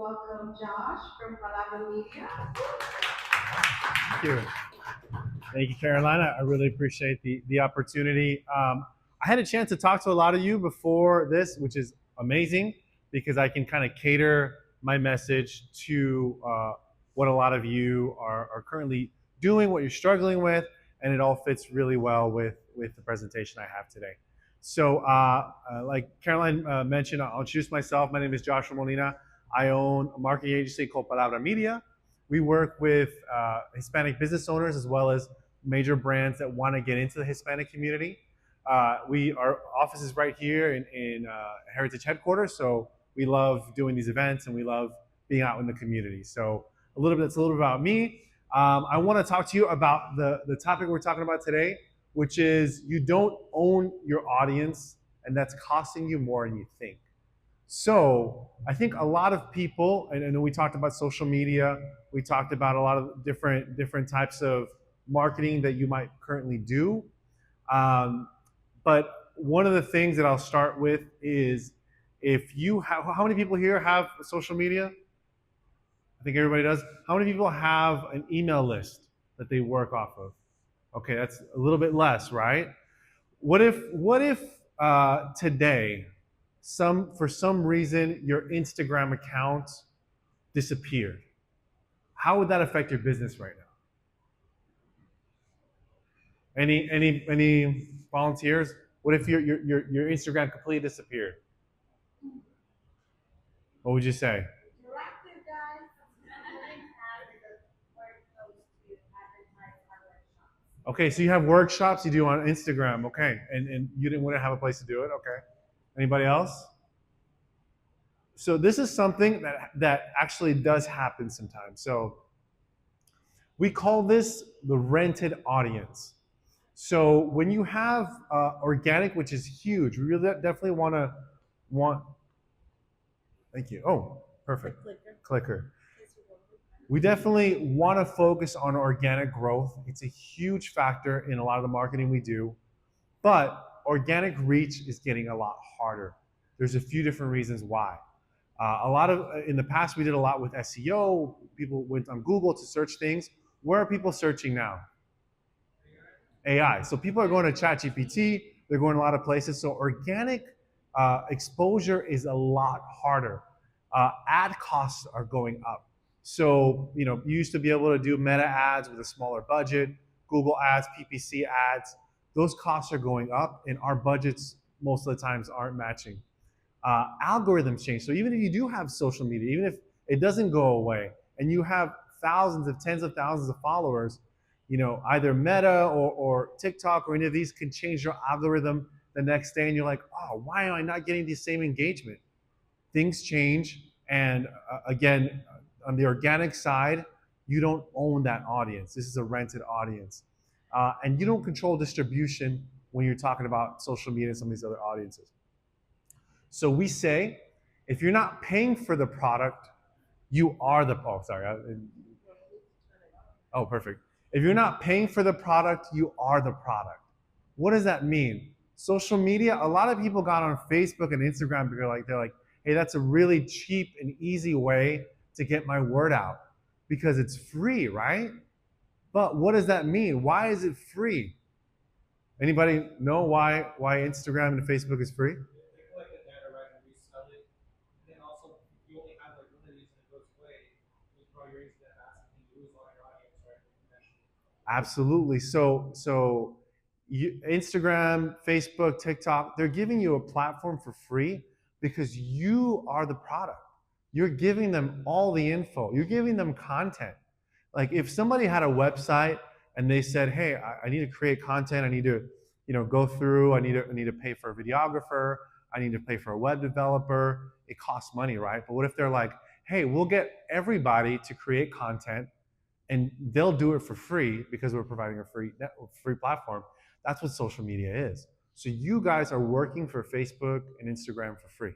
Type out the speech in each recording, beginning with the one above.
welcome Josh from Palabra Media. Thank you. Thank you, Carolina. I really appreciate the opportunity. I had a chance to talk to a lot of you before this, which is amazing because I can kind of cater my message to what a lot of you are currently doing, what you're struggling with, and it all fits really well with the presentation I have today. So, like Caroline mentioned, I'll introduce myself. My name is Joshua Molina. I own a marketing agency called Palabra Media. We work with Hispanic business owners as well as major brands that want to get into the Hispanic community. Our office is right here in Heritage Headquarters, so we love doing these events and we love being out in the community. So that's a little bit about me. I want to talk to you about the topic we're talking about today, which is you don't own your audience, and that's costing you more than you think. So I think a lot of people, and I know we talked about social media, we talked about a lot of different types of marketing that you might currently do. But one of the things that I'll start with is if you have, how many people here have social media? I think everybody does. How many people have an email list that they work off of? Okay, that's a little bit less, right? What if today, for some reason, your Instagram account disappeared? How would that affect your business right now? Any volunteers? What if your Instagram completely disappeared? What would you say? Interactive guys. Learning how to work those to advertise our workshops. Okay, so you have workshops you do on Instagram, okay, and you didn't want to have a place to do it, okay. Anybody else? So this is something that actually does happen sometimes. So we call this the rented audience. So when you have organic, which is huge, we really definitely want. Thank you. Oh, perfect. Clicker. We definitely want to focus on organic growth. It's a huge factor in a lot of the marketing we do, but organic reach is getting a lot harder. There's a few different reasons why. In the past, we did a lot with SEO. People went on Google to search things. Where are people searching now? AI. So people are going to ChatGPT. They're going a lot of places. So organic exposure is a lot harder. Ad costs are going up. So you used to be able to do meta ads with a smaller budget, Google ads, PPC ads. Those costs are going up, and our budgets most of the times aren't matching. Algorithms change. So even if you do have social media, even if it doesn't go away, and you have tens of thousands of followers, either Meta or TikTok or any of these can change your algorithm the next day, and you're like, oh, why am I not getting the same engagement? Things change, and again, on the organic side, you don't own that audience. This is a rented audience, and you don't control distribution when you're talking about social media and some of these other audiences. So we say, if you're not paying for the product, you are the. Oh, sorry. Oh, perfect. If you're not paying for the product, you are the product. What does that mean? Social media, a lot of people got on Facebook and Instagram because they're like, hey, that's a really cheap and easy way to get my word out because it's free, right? But what does that mean? Why is it free? Anybody know why Instagram and Facebook is free? Absolutely. So Instagram, Facebook, TikTok, they're giving you a platform for free because you are the product. You're giving them all the info. You're giving them content. Like if somebody had a website and they said, hey, I need to create content. I need to, go through. I need to pay for a videographer. I need to pay for a web developer. It costs money, right? But what if they're like, hey, we'll get everybody to create content and they'll do it for free because we're providing a free platform. That's what social media is. So you guys are working for Facebook and Instagram for free.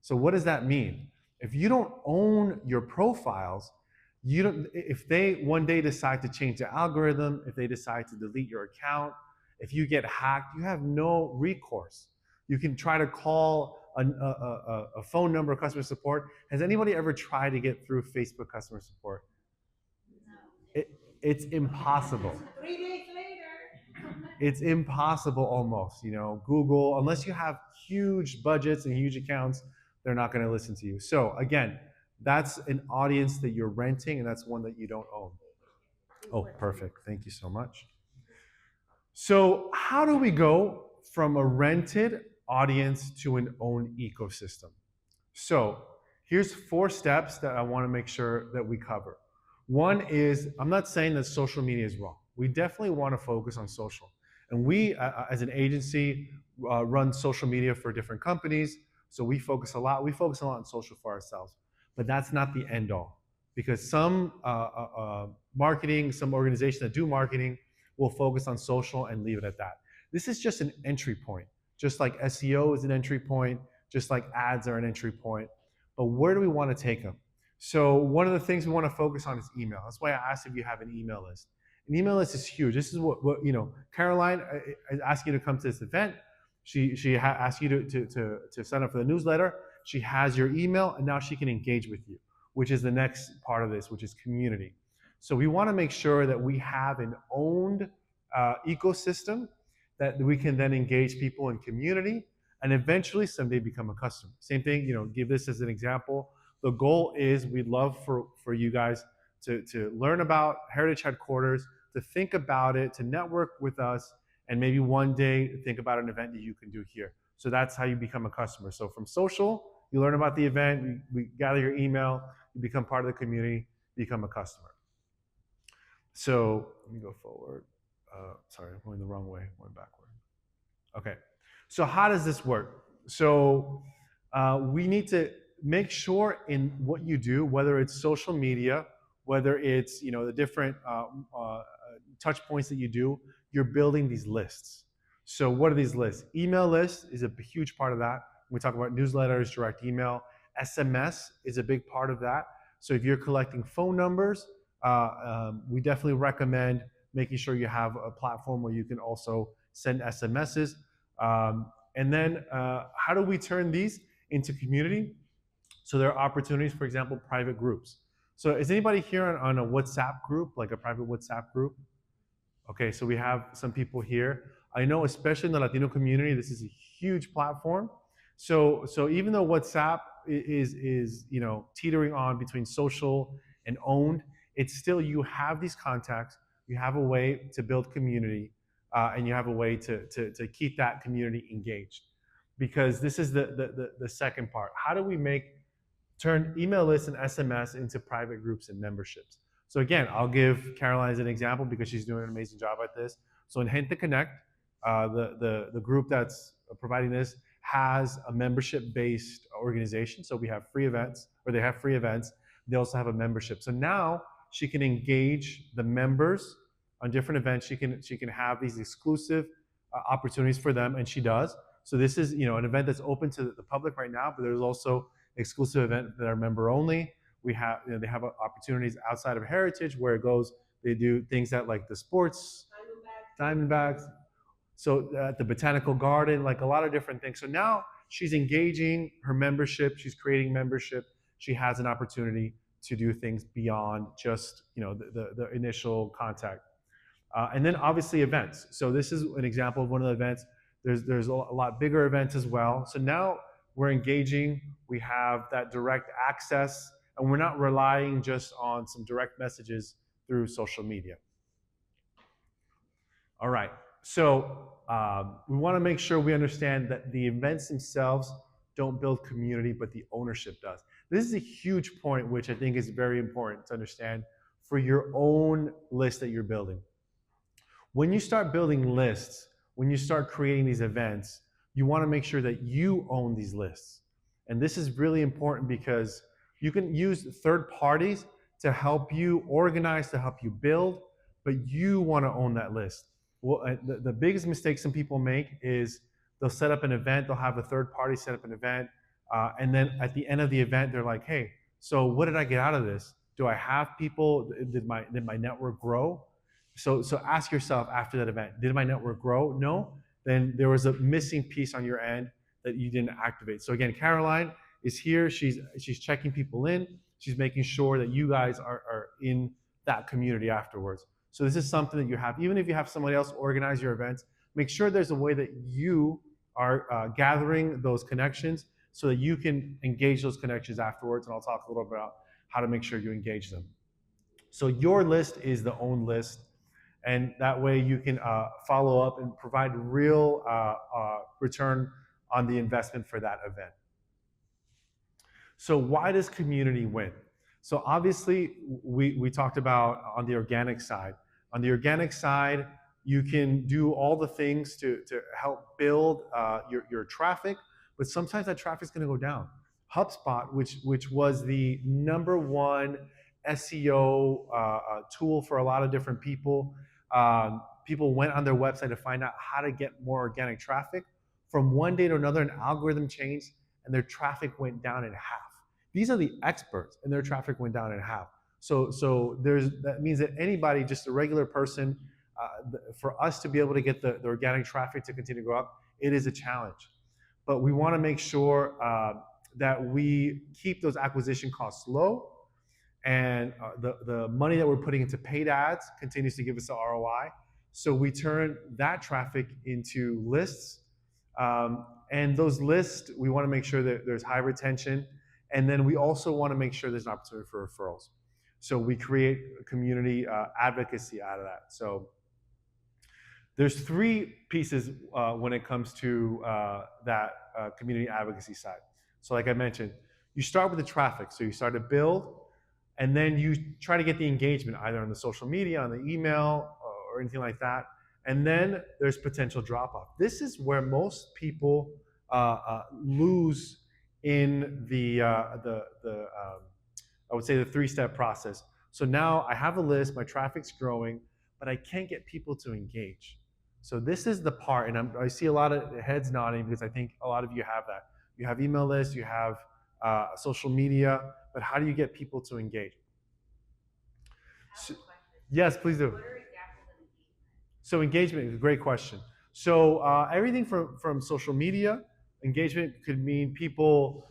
So what does that mean? If you don't own your profiles, if they one day decide to change the algorithm, if they decide to delete your account, if you get hacked, you have no recourse. You can try to call a phone number, customer support. Has anybody ever tried to get through Facebook customer support? It, it's impossible. 3 days later. It's impossible almost. Google, unless you have huge budgets and huge accounts, they're not going to listen to you. So again, that's an audience that you're renting, and that's one that you don't own. Oh, perfect. Thank you so much. So how do we go from a rented audience to an owned ecosystem? So here's 4 steps that I want to make sure that we cover. One is, I'm not saying that social media is wrong. We definitely want to focus on social. And we, as an agency, run social media for different companies. So we focus a lot. We focus a lot on social for ourselves. But that's not the end all. Because some marketing, some organizations that do marketing will focus on social and leave it at that. This is just an entry point. Just like SEO is an entry point, just like ads are an entry point. But where do we want to take them? So one of the things we want to focus on is email. That's why I asked if you have an email list. An email list is huge. This is what Caroline asked you to come to this event. She asked you to sign up for the newsletter. She has your email, and now she can engage with you, which is the next part of this, which is community. So we want to make sure that we have an owned ecosystem that we can then engage people in community and eventually someday become a customer. Same thing, give this as an example. The goal is we'd love for you guys to learn about Heritage Headquarters, to think about it, to network with us, and maybe one day think about an event that you can do here. So that's how you become a customer. So from social, you learn about the event, we gather your email, you become part of the community, become a customer. So let me go forward. Sorry, I'm going the wrong way, going backward. Okay, so how does this work? So we need to make sure in what you do, whether it's social media, whether it's the different touch points that you do, you're building these lists. So what are these lists? Email list is a huge part of that. We talk about newsletters, direct email. SMS is a big part of that. So if you're collecting phone numbers, we definitely recommend making sure you have a platform where you can also send SMSs. And then how do we turn these into community? So there are opportunities, for example, private groups. So is anybody here on a WhatsApp group, like a private WhatsApp group? Okay, so we have some people here. I know, especially in the Latino community, this is a huge platform. So even though WhatsApp is teetering on between social and owned, it's still, you have these contacts, you have a way to build community, and you have a way to keep that community engaged. Because this is the second part. How do we turn email lists and SMS into private groups and memberships? So again, I'll give Caroline as an example because she's doing an amazing job at this. So in Gente Connect, the group that's providing this has a membership-based organization. So we have free events, or they have free events. They also have a membership. So now she can engage the members on different events. She can have these exclusive opportunities for them, and she does. So this is an event that's open to the public right now, but there's also exclusive events that are member only. We have they have opportunities outside of Heritage where it goes. They do things at like the sports, Diamondbacks. So at the Botanical Garden, like a lot of different things. So now she's engaging her membership. She's creating membership. She has an opportunity to do things beyond just the initial contact. And then obviously events. So this is an example of one of the events. There's a lot bigger events as well. So now we're engaging. We have that direct access, and we're not relying just on some direct messages through social media. All right. So we want to make sure we understand that the events themselves don't build community, but the ownership does. This is a huge point, which I think is very important to understand for your own list that you're building. When you start building lists, when you start creating these events, you want to make sure that you own these lists. And this is really important because you can use third parties to help you organize, to help you build, but you want to own that list. Well, the biggest mistake some people make is they'll set up an event, they'll have a third party set up an event, and then at the end of the event, they're like, hey, so what did I get out of this? Do I have people? Did my network grow? So ask yourself after that event, did my network grow? No? Then there was a missing piece on your end. that you didn't activate. So again, Caroline is here. She's checking people in. She's making sure that you guys are in that community afterwards. So this is something that you have. Even if you have somebody else organize your events, make sure there's a way that you are gathering those connections so that you can engage those connections afterwards. And I'll talk a little bit about how to make sure you engage them. So your list is the own list, and that way you can follow up and provide real return on the investment for that event. So why does community win? So obviously we talked about on the organic side. On the organic side, you can do all the things to help build your traffic, but sometimes that traffic is going to go down. HubSpot, which was the number one SEO tool for a lot of different people. People went on their website to find out how to get more organic traffic. From one day to another, an algorithm changed and their traffic went down in half. These are the experts, and their traffic went down in half. So that means that anybody, just a regular person, for us to be able to get the organic traffic to continue to go up, it is a challenge. But we want to make sure that we keep those acquisition costs low, and the money that we're putting into paid ads continues to give us the ROI. So we turn that traffic into lists, and those lists, we want to make sure that there's high retention, and then we also want to make sure there's an opportunity for referrals. So we create community advocacy out of that. So there's three pieces when it comes to that community advocacy side. So like I mentioned, you start with the traffic. So you start to build, and then you try to get the engagement either on the social media, on the email, or anything like that. And then there's potential drop off. This is where most people lose in I would say the three-step process. So now I have a list, my traffic's growing, but I can't get people to engage. So this is the part, and I see a lot of heads nodding because I think a lot of you have that. You have email lists, you have social media, but how do you get people to engage? So, yes, please do. So engagement is a great question. So everything from social media, engagement could mean people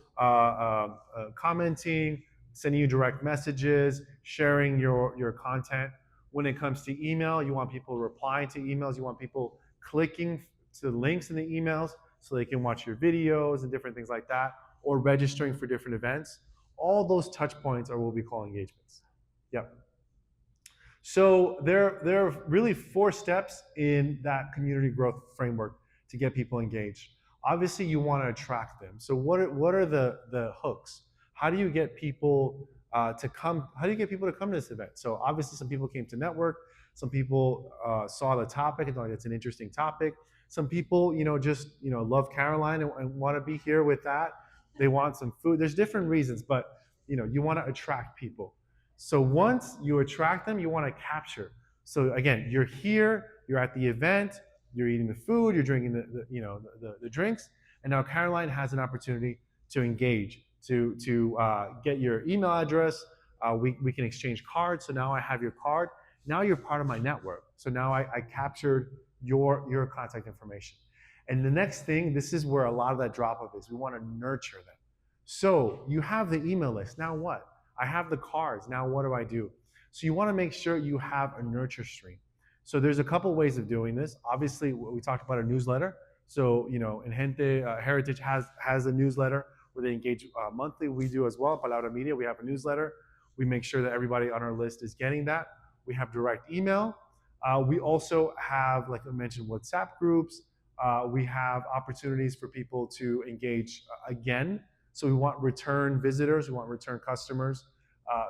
commenting, sending you direct messages, sharing your content. When it comes to email, you want people replying to emails. You want people clicking to links in the emails so they can watch your videos and different things like that, or registering for different events. All those touch points are what we call engagements. Yep. So there are really 4 steps in that community growth framework to get people engaged. Obviously, you want to attract them. So what are the hooks? How do you get people to come? How do you get people to come to this event? So obviously, some people came to network. Some people saw the topic and thought it's an interesting topic. Some people, just love Caroline and want to be here with that. They want some food. There's different reasons, but you want to attract people. So once you attract them, you want to capture. So again, you're here, you're at the event, you're eating the food, you're drinking the drinks, and now Caroline has an opportunity to engage, to get your email address. We can exchange cards. So now I have your card. Now you're part of my network. So now I captured your contact information. And the next thing, this is where a lot of that drop off is. We want to nurture them. So you have the email list. Now what? I have the cards. Now what do I do? So you want to make sure you have a nurture stream. So there's a couple ways of doing this. Obviously, we talked about a newsletter. So Ingente Heritage has a newsletter where they engage monthly. We do as well. Palabra Media, we have a newsletter. We make sure that everybody on our list is getting that. We have direct email. We also have, like I mentioned, WhatsApp groups. We have opportunities for people to engage again. So we want return visitors, we want return customers.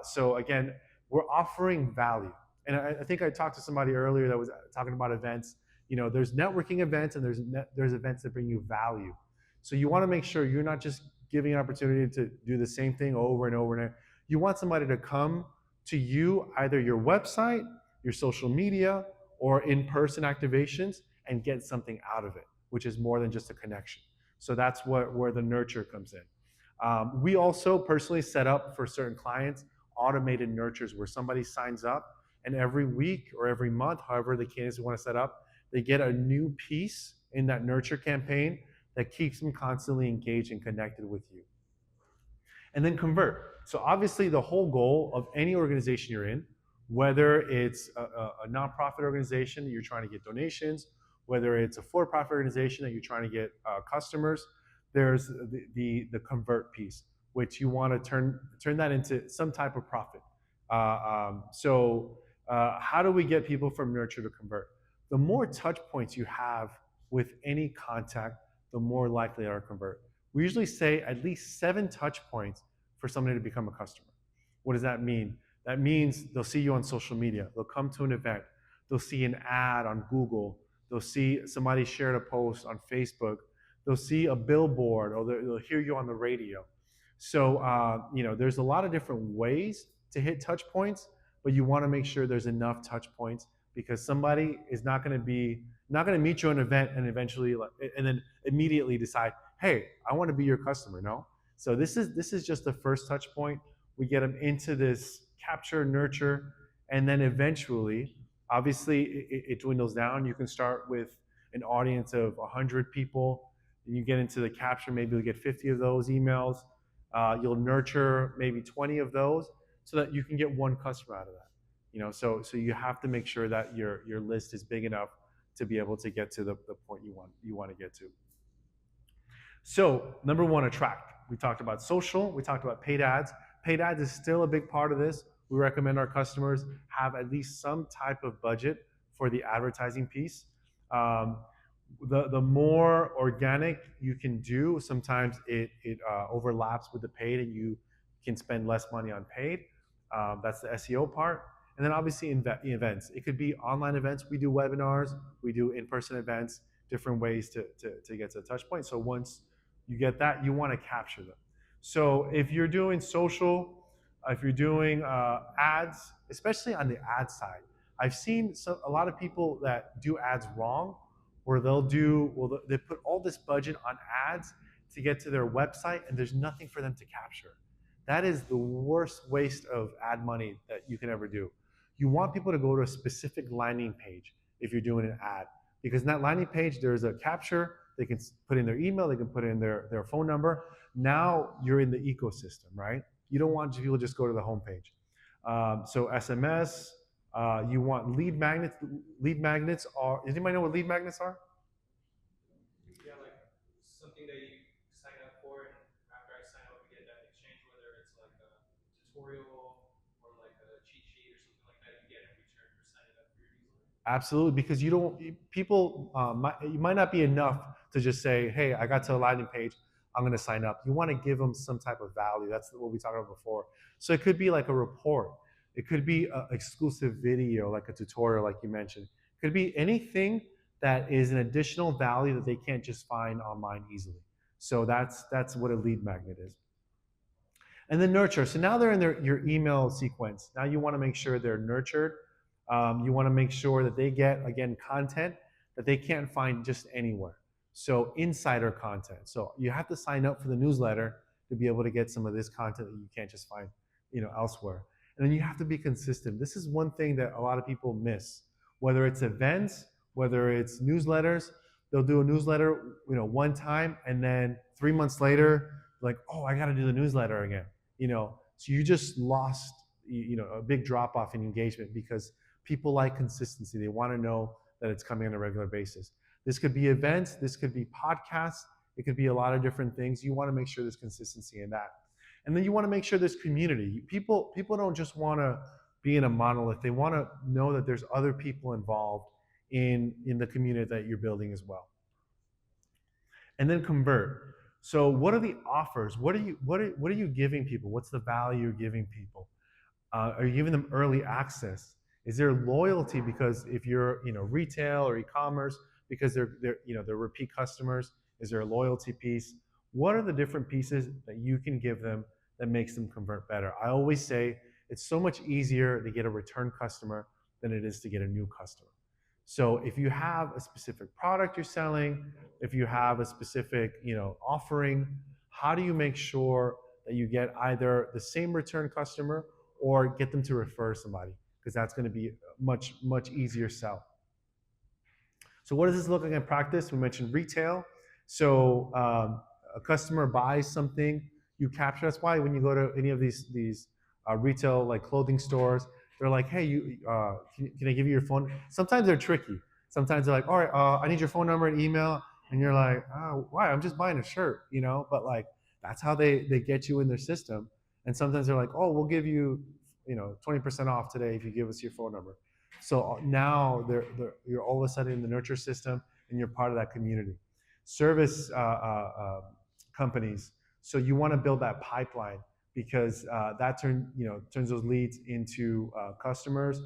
So again, we're offering value. And I think I talked to somebody earlier that was talking about events. There's networking events and there's events that bring you value. So you want to make sure you're not just giving an opportunity to do the same thing over and over and over. You want somebody to come to you, either your website, your social media, or in-person activations, and get something out of it, which is more than just a connection. So that's where the nurture comes in. We also personally set up for certain clients automated nurtures where somebody signs up and every week or every month, however the cadence we want to set up, they get a new piece in that nurture campaign that keeps them constantly engaged and connected with you. And then convert. So obviously, the whole goal of any organization you're in, whether it's a nonprofit organization that you're trying to get donations, whether it's a for-profit organization that you're trying to get customers, there's the convert piece, which you want to turn that into some type of profit. How do we get people from nurture to convert? The more touch points you have with any contact, the more likely they are to convert. We usually say at least 7 touch points for somebody to become a customer. What does that mean? That means they'll see you on social media, they'll come to an event, they'll see an ad on Google, they'll see somebody shared a post on Facebook, they'll see a billboard, or they'll hear you on the radio. There's a lot of different ways to hit touch points, but you want to make sure there's enough touch points because somebody is not going to meet you at an event and eventually and then immediately decide, hey, I want to be your customer. No. So this is just the first touch point. We get them into this capture, nurture, and then eventually, obviously, it dwindles down. You can start with an audience of 100 people, and you get into the capture. Maybe you'll get 50 of those emails. You'll nurture maybe 20 of those, so that you can get one customer out of that. So you have to make sure that your list is big enough to be able to get to the point you want to get to. So number one, attract. We talked about social. We talked about paid ads. Paid ads is still a big part of this. We recommend our customers have at least some type of budget for the advertising piece. The more organic you can do, sometimes it overlaps with the paid, and you can spend less money on paid. That's the SEO part. And then obviously events. It could be online events. We do webinars. We do in-person events. Different ways to get to the touch point. So once you get that, you want to capture them. So if you're doing social, if you're doing ads, especially on the ad side, I've seen a lot of people that do ads wrong, where they put all this budget on ads to get to their website, and there's nothing for them to capture. That is the worst waste of ad money that you can ever do. You want people to go to a specific landing page if you're doing an ad, because in that landing page, there's a capture. They can put in their email, they can put in their phone number. Now you're in the ecosystem, right? You don't want people to just go to the homepage. So SMS, you want lead magnets. Lead magnets are, does anybody know what lead magnets are? Yeah, like something that you sign up for, and after I sign up, we get that exchange, whether it's like a tutorial or like a cheat sheet or something like that. You get in return for signing up for your newsletter. Absolutely, because people, you might not be enough to just say, hey, I got to a landing page, I'm going to sign up. You want to give them some type of value. That's what we talked about before. So it could be like a report. It could be an exclusive video, like a tutorial, like you mentioned. It could be anything that is an additional value that they can't just find online easily. So that's what a lead magnet is. And then nurture. So now they're in your email sequence. Now you want to make sure they're nurtured. You want to make sure that they get, again, content that they can't find just anywhere. So insider content. So you have to sign up for the newsletter to be able to get some of this content that you can't just find, elsewhere. And then you have to be consistent. This is one thing that a lot of people miss. Whether it's events, whether it's newsletters, they'll do a newsletter, one time, and then 3 months later, like, oh, I got to do the newsletter again. So you just lost, a big drop off in engagement because people like consistency. They want to know that it's coming on a regular basis. This could be events, this could be podcasts, it could be a lot of different things. You want to make sure there's consistency in that. And then you want to make sure there's community. People don't just want to be in a monolith. They want to know that there's other people involved in the community that you're building as well. And then convert. So what are the offers? What are you giving people? What's the value you're giving people? Are you giving them early access? Is there loyalty because if you're retail or e-commerce, because they're repeat customers? Is there a loyalty piece? What are the different pieces that you can give them that makes them convert better? I always say it's so much easier to get a return customer than it is to get a new customer. So if you have a specific product you're selling, if you have a specific offering, how do you make sure that you get either the same return customer or get them to refer somebody? Because that's going to be a much easier sell. So what does this look like in practice? We mentioned retail. So a customer buys something, you capture. That's why when you go to any of these retail like clothing stores, they're like, hey, can I give you your phone? Sometimes they're tricky. Sometimes they're like, all right, I need your phone number and email, and you're like, oh, why? I'm just buying a shirt, you know. But like that's how they get you in their system. And sometimes they're like, oh, we'll give you 20% off today if you give us your phone number. So now you're all of a sudden in the nurture system and you're part of that community. Service companies. So you want to build that pipeline because that turns those leads into customers.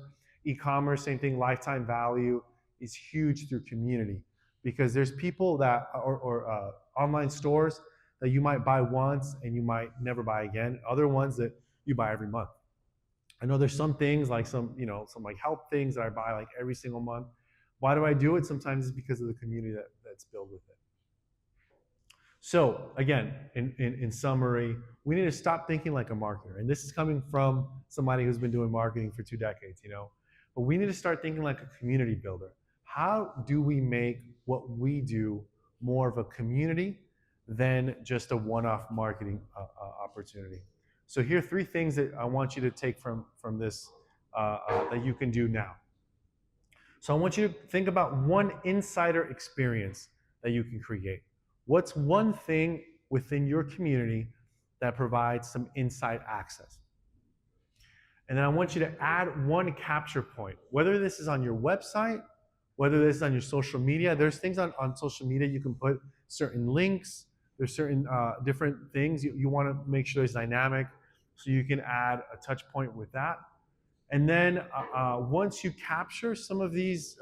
E-commerce, same thing. Lifetime value is huge through community because there's people that or online stores that you might buy once and you might never buy again. Other ones that you buy every month. I know there's some things like some like health things that I buy like every single month. Why do I do it? Sometimes it's because of the community that's built with it. So again, in summary, we need to stop thinking like a marketer. And this is coming from somebody who's been doing marketing for 2 decades. But we need to start thinking like a community builder. How do we make what we do more of a community than just a one-off marketing opportunity? So here are 3 things that I want you to take from this that you can do now. So I want you to think about one insider experience that you can create. What's one thing within your community that provides some inside access? And then I want you to add one capture point, whether this is on your website, whether this is on your social media. There's things on social media you can put certain links. There's certain different things you want to make sure it's dynamic, so you can add a touch point with that. And then once you capture some of these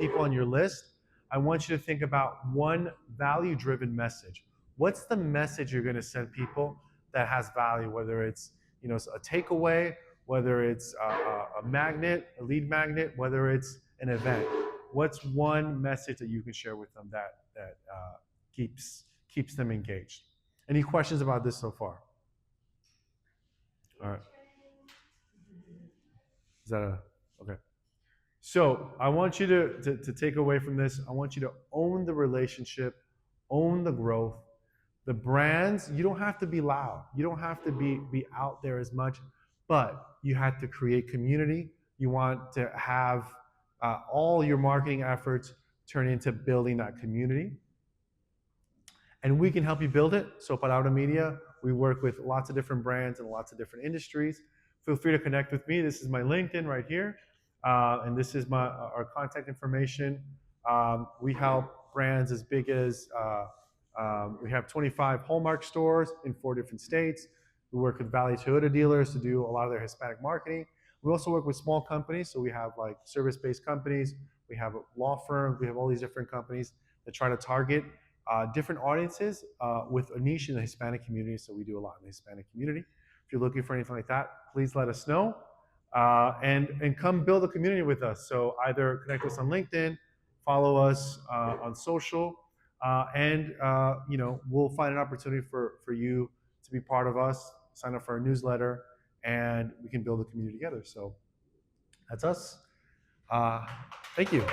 people on your list, I want you to think about one value-driven message. What's the message you're going to send people that has value? Whether it's a takeaway, whether it's a magnet, a lead magnet, whether it's an event. What's one message that you can share with them that keeps them engaged? Any questions about this so far? All right. Is that okay? So I want you to take away from this. I want you to own the relationship, own the growth. The brands, you don't have to be loud. You don't have to be out there as much, but you have to create community. You want to have all your marketing efforts turn into building that community. And we can help you build it. So Palabra Media, we work with lots of different brands and lots of different industries. Feel free to connect with me. This is my LinkedIn right here. And this is our contact information. We help brands as big as, we have 25 Hallmark stores in 4 different states. We work with Valley Toyota dealers to do a lot of their Hispanic marketing. We also work with small companies. So we have like service-based companies. We have law firms. We have all these different companies that try to target different audiences with a niche in the Hispanic community. So we do a lot in the Hispanic community. If you're looking for anything like that, please let us know. And come build a community with us. So either connect us on LinkedIn, follow us on social, and we'll find an opportunity for you to be part of us, sign up for our newsletter, and we can build a community together. So that's us. Thank you.